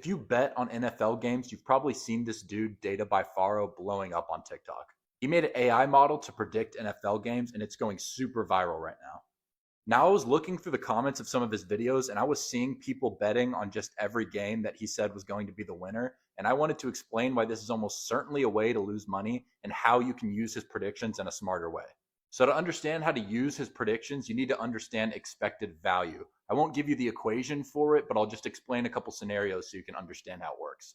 If you bet on NFL games, you've probably seen this dude, Data by Faro, blowing up on TikTok. He made an AI model to predict NFL games, and it's going super viral right now. Now, I was looking through the comments of some of his videos, and I was seeing people betting on just every game that he said was going to be the winner. And I wanted to explain why this is almost certainly a way to lose money and how you can use his predictions in a smarter way. So to understand how to use his predictions, you need to understand expected value. I won't give you the equation for it, but I'll just explain a couple scenarios so you can understand how it works.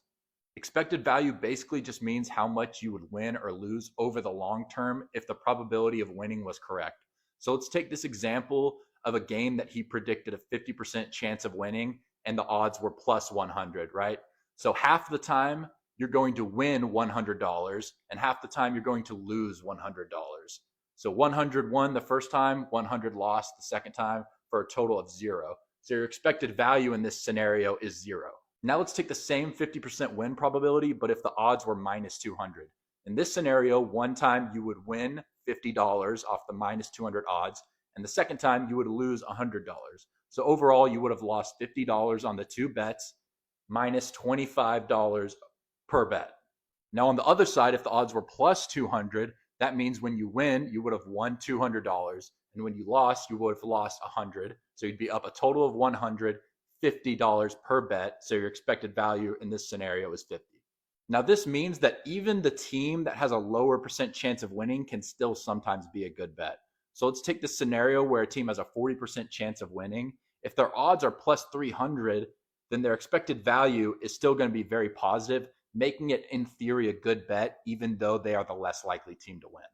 Expected value basically just means how much you would win or lose over the long term if the probability of winning was correct. So let's take this example of a game that he predicted a 50% chance of winning and the odds were plus 100, right? So half the time you're going to win $100 and half the time you're going to lose $100. So 100 won the first time, 100 lost the second time for a total of zero. So your expected value in this scenario is zero. Now let's take the same 50% win probability, but if the odds were minus 200. In this scenario, one time you would win $50 off the minus 200 odds, and the second time you would lose $100. So overall, you would have lost $50 on the two bets, minus $25 per bet. Now on the other side, if the odds were plus 200, that means when you win, you would have won $200. And when you lost, you would have lost 100. So you'd be up a total of $150 per bet. So your expected value in this scenario is 50. Now this means that even the team that has a lower percent chance of winning can still sometimes be a good bet. So let's take this scenario where a team has a 40% chance of winning. If their odds are plus 300, then their expected value is still going to be very positive, making it in theory a good bet, even though they are the less likely team to win.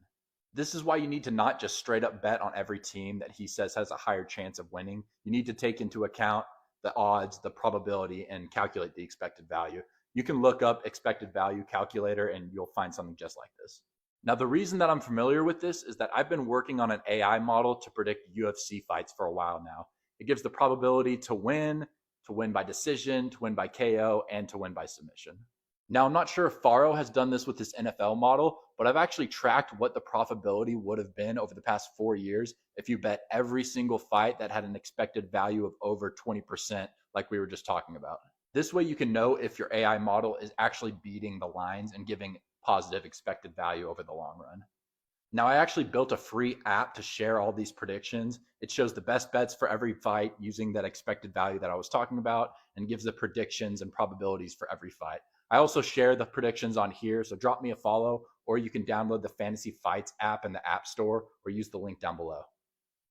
This is why you need to not just straight up bet on every team that he says has a higher chance of winning. You need to take into account the odds, the probability, and calculate the expected value. You can look up expected value calculator and you'll find something just like this. Now, the reason that I'm familiar with this is that I've been working on an AI model to predict UFC fights for a while now. It gives the probability to win by decision, to win by KO, and to win by submission. Now, I'm not sure if Faro has done this with this NFL model, but I've actually tracked what the profitability would have been over the past 4 years if you bet every single fight that had an expected value of over 20%, like we were just talking about. This way you can know if your AI model is actually beating the lines and giving positive expected value over the long run. Now, I actually built a free app to share all these predictions. It shows the best bets for every fight using that expected value that I was talking about and gives the predictions and probabilities for every fight. I also share the predictions on here, so drop me a follow, or you can download the Fantasy Fights app in the App Store or use the link down below.